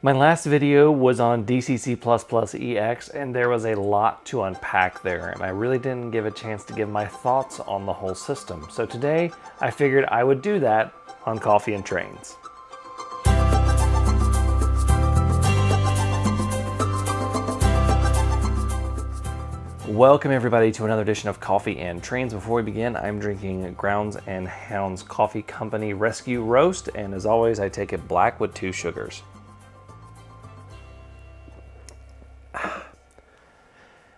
My last video was on DCC++EX, and there was a lot to unpack there, and I really didn't give a chance to give my thoughts on the whole system. So today, I figured I would do that on Coffee and Trains. Welcome everybody to another edition of Coffee and Trains. Before we begin, I'm drinking Grounds and Hounds Coffee Company Rescue Roast, and as always, I take it black with 2 sugars.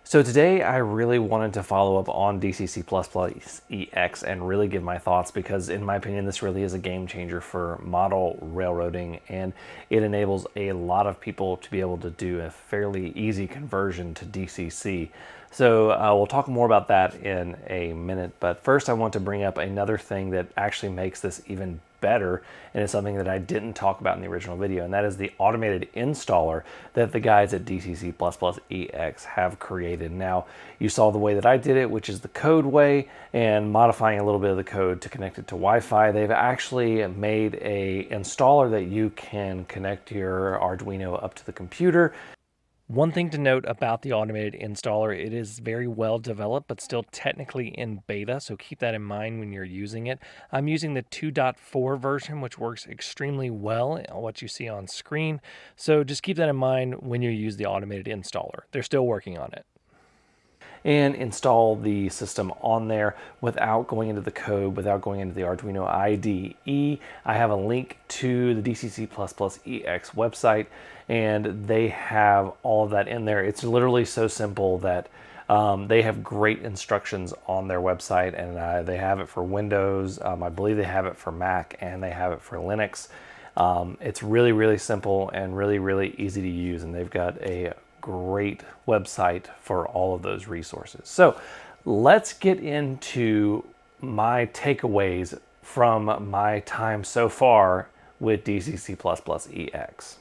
So today I really wanted to follow up on DCC++EX and really give my thoughts because in my opinion this really is a game changer for model railroading, and it enables a lot of people to be able to do a fairly easy conversion to DCC. So we'll talk more about that in a minute, but first I want to bring up another thing that actually makes this even better, and it's something that I didn't talk about in the original video, and that is the automated installer that the guys at DCC++EX have created. Now, you saw the way that I did it, which is the code way, and modifying a little bit of the code to connect it to Wi-Fi. They've actually made a installer that you can connect your Arduino up to the computer. One thing to note about the automated installer, it is very well developed, but still technically in beta, so keep that in mind when you're using it. I'm using the 2.4 version, which works extremely well, what you see on screen, so just keep that in mind when you use the automated installer. They're still working on it. And install the system on there without going into the code, without going into the Arduino IDE. I have a link to the DCC++EX website, and they have all of that in there. It's literally so simple that they have great instructions on their website, and they have it for Windows. I believe they have it for Mac, and they have it for Linux. It's really, really simple and really, really easy to use, and they've got a great website for all of those resources. So let's get into my takeaways from my time so far with DCC++EX.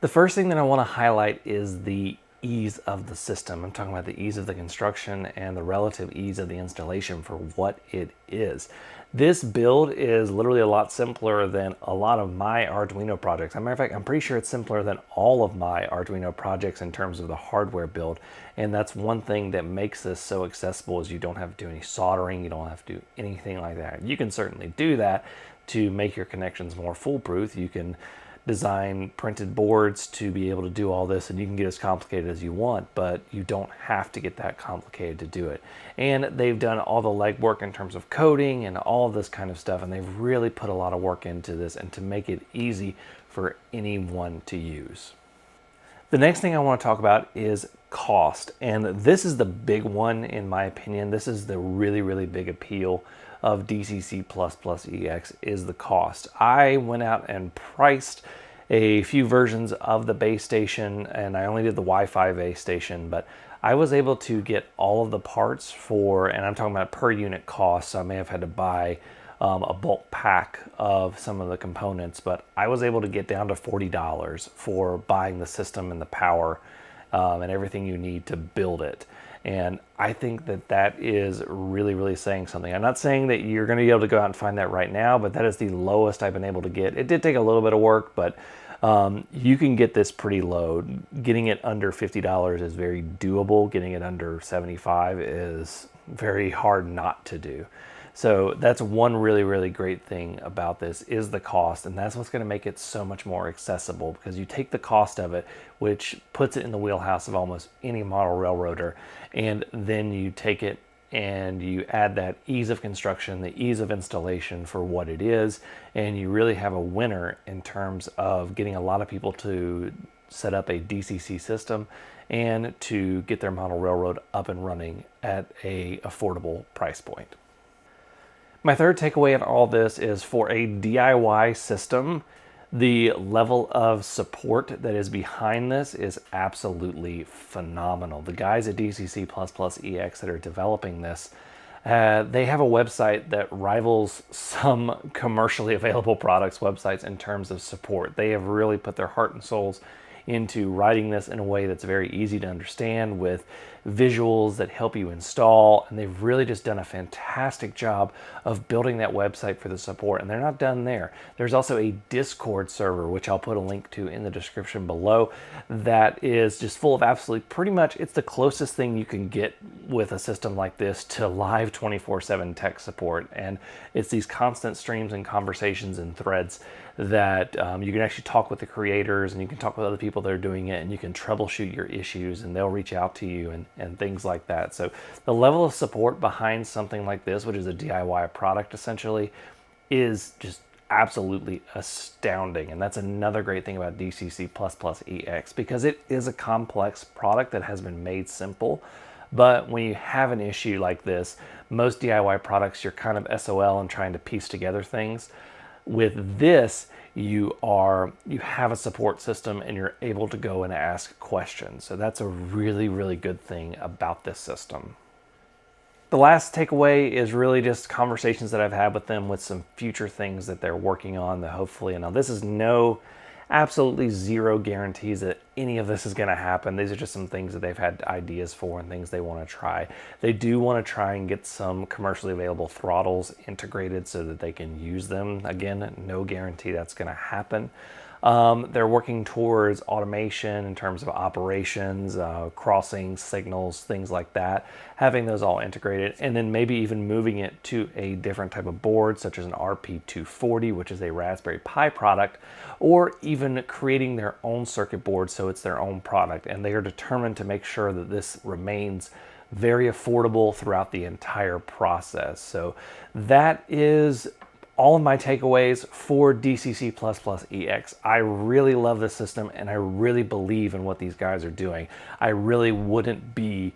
The first thing that I want to highlight is the ease of the system. I'm talking about the ease of the construction and the relative ease of the installation for what it is. This build is literally a lot simpler than a lot of my Arduino projects. As a matter of fact, I'm pretty sure it's simpler than all of my Arduino projects in terms of the hardware build. And that's one thing that makes this so accessible, is you don't have to do any soldering, you don't have to do anything like that. You can certainly do that to make your connections more foolproof. You can design printed boards to be able to do all this, and you can get as complicated as you want, but you don't have to get that complicated to do it. And they've done all the legwork in terms of coding and all of this kind of stuff, and they've really put a lot of work into this and to make it easy for anyone to use. The next thing I want to talk about is cost, and this is the big one in my opinion. This is the really, really big appeal of DCC++EX, is the cost. I went out and priced a few versions of the base station, and I only did the Wi-Fi base station, but I was able to get all of the parts for, and I'm talking about per unit cost, so I may have had to buy a bulk pack of some of the components, but I was able to get down to $40 for buying the system and the power and everything you need to build it. And I think that that is really, really saying something. I'm not saying that you're going to be able to go out and find that right now, but that is the lowest I've been able to get. It did take a little bit of work, but you can get this pretty low. Getting it under $50 is very doable. Getting it under $75 is very hard not to do. So that's one really, really great thing about this, is the cost, and that's what's going to make it so much more accessible, because you take the cost of it, which puts it in the wheelhouse of almost any model railroader, and then you take it and you add that ease of construction, the ease of installation for what it is, and you really have a winner in terms of getting a lot of people to set up a DCC system and to get their model railroad up and running at a affordable price point. My third takeaway in all this is, for a DIY system, the level of support that is behind this is absolutely phenomenal. The guys at DCC++EX that are developing this, they have a website that rivals some commercially available products websites in terms of support. They have really put their heart and souls into writing this in a way that's very easy to understand with visuals that help you install, and they've really just done a fantastic job of building that website for the support. And they're not done there. There's also a Discord server, which I'll put a link to in the description below, that is just full of absolutely pretty much, it's the closest thing you can get with a system like this to live 24/7 tech support. And it's these constant streams and conversations and threads that you can actually talk with the creators, and you can talk with other people that are doing it, and you can troubleshoot your issues, and they'll reach out to you and things like that. So the level of support behind something like this, which is a DIY product essentially, is just absolutely astounding. And that's another great thing about DCC++ EX, because it is a complex product that has been made simple. But when you have an issue like this, most DIY products, you're kind of SOL and trying to piece together things. With this, you have a support system and you're able to go and ask questions. So that's a really, really good thing about this system. The last takeaway is really just conversations that I've had with them with some future things that they're working on that hopefully, and now this is absolutely zero guarantees that any of this is going to happen. These are just some things that they've had ideas for and things they want to try. They do want to try and get some commercially available throttles integrated so that they can use them. Again, no guarantee that's going to happen. They're working towards automation in terms of operations, crossing signals, things like that, having those all integrated, and then maybe even moving it to a different type of board, such as an RP240, which is a Raspberry Pi product, or even creating their own circuit board so it's their own product. And they are determined to make sure that this remains very affordable throughout the entire process. So that is all of my takeaways for DCC++ EX. I really love this system, and I really believe in what these guys are doing. I really wouldn't be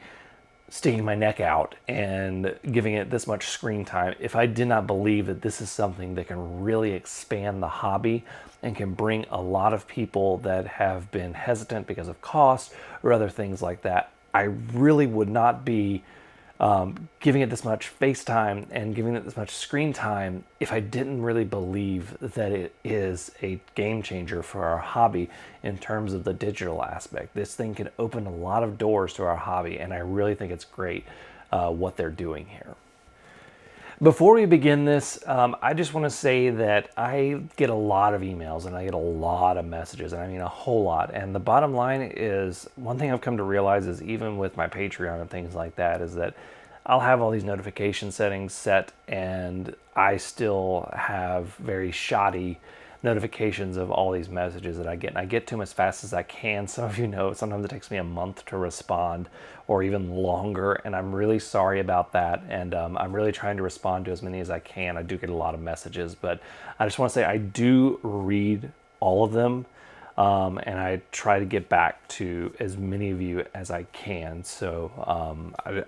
sticking my neck out and giving it this much screen time if I did not believe that this is something that can really expand the hobby and can bring a lot of people that have been hesitant because of cost or other things like that. I really would not be giving it this much face time and giving it this much screen time if I didn't really believe that it is a game changer for our hobby in terms of the digital aspect. This thing can open a lot of doors to our hobby, and I really think it's great what they're doing here. Before we begin this, I just want to say that I get a lot of emails and I get a lot of messages, and I mean a whole lot. And the bottom line is, one thing I've come to realize is, even with my Patreon and things like that, is that I'll have all these notification settings set and I still have very shoddy notifications of all these messages that I get. And I get to them as fast as I can. Some of you know, sometimes it takes me a month to respond or even longer, and I'm really sorry about that. And I'm really trying to respond to as many as I can. I do get a lot of messages, but I just want to say I do read all of them. And I try to get back to as many of you as I can. So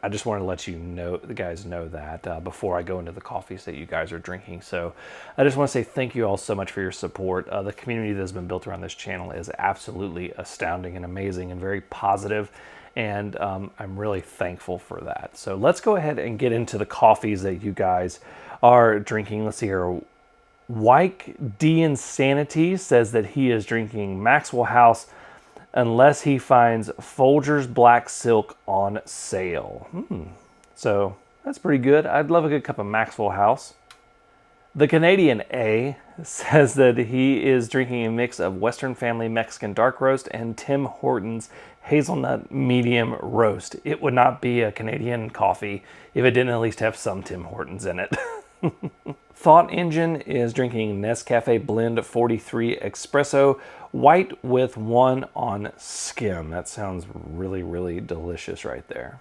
I just want to let you know, the guys know that before I go into the coffees that you guys are drinking. So I just want to say thank you all so much for your support. The community that has been built around this channel is absolutely astounding and amazing and very positive. And I'm really thankful for that. So let's go ahead and get into the coffees that you guys are drinking. Let's see here. Wyke D Insanity says that he is drinking Maxwell House unless he finds Folgers Black Silk on sale. So that's pretty good. I'd love a good cup of Maxwell House. The Canadian A says that he is drinking a mix of Western Family Mexican Dark Roast and Tim Hortons Hazelnut Medium Roast. It would not be a Canadian coffee if it didn't at least have some Tim Hortons in it. Thought Engine is drinking Nescafe Blend 43 Espresso White with 1 on skim. That sounds really, really delicious right there.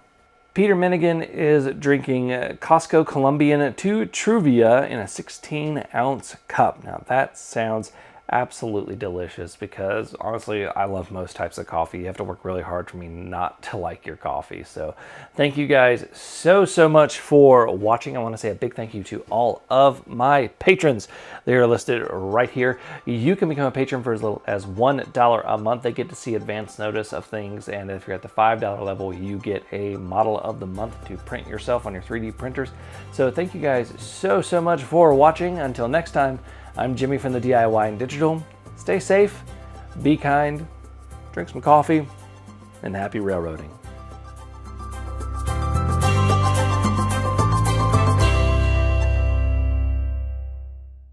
Peter Minigan is drinking Costco Colombian 2 Truvia in a 16-ounce cup. Now that sounds absolutely delicious, because honestly, I love most types of coffee. You have to work really hard for me not to like your coffee. So thank you guys so much for watching. I want to say a big thank you to all of my patrons. They are listed right here. You can become a patron for as little as $1 a month. They get to see advance notice of things, and if you're at the $5 level, you get a model of the month to print yourself on your 3D printers. So thank you guys so much for watching. Until next time, I'm Jimmy from the DIY and Digital. Stay safe, be kind, drink some coffee, and happy railroading.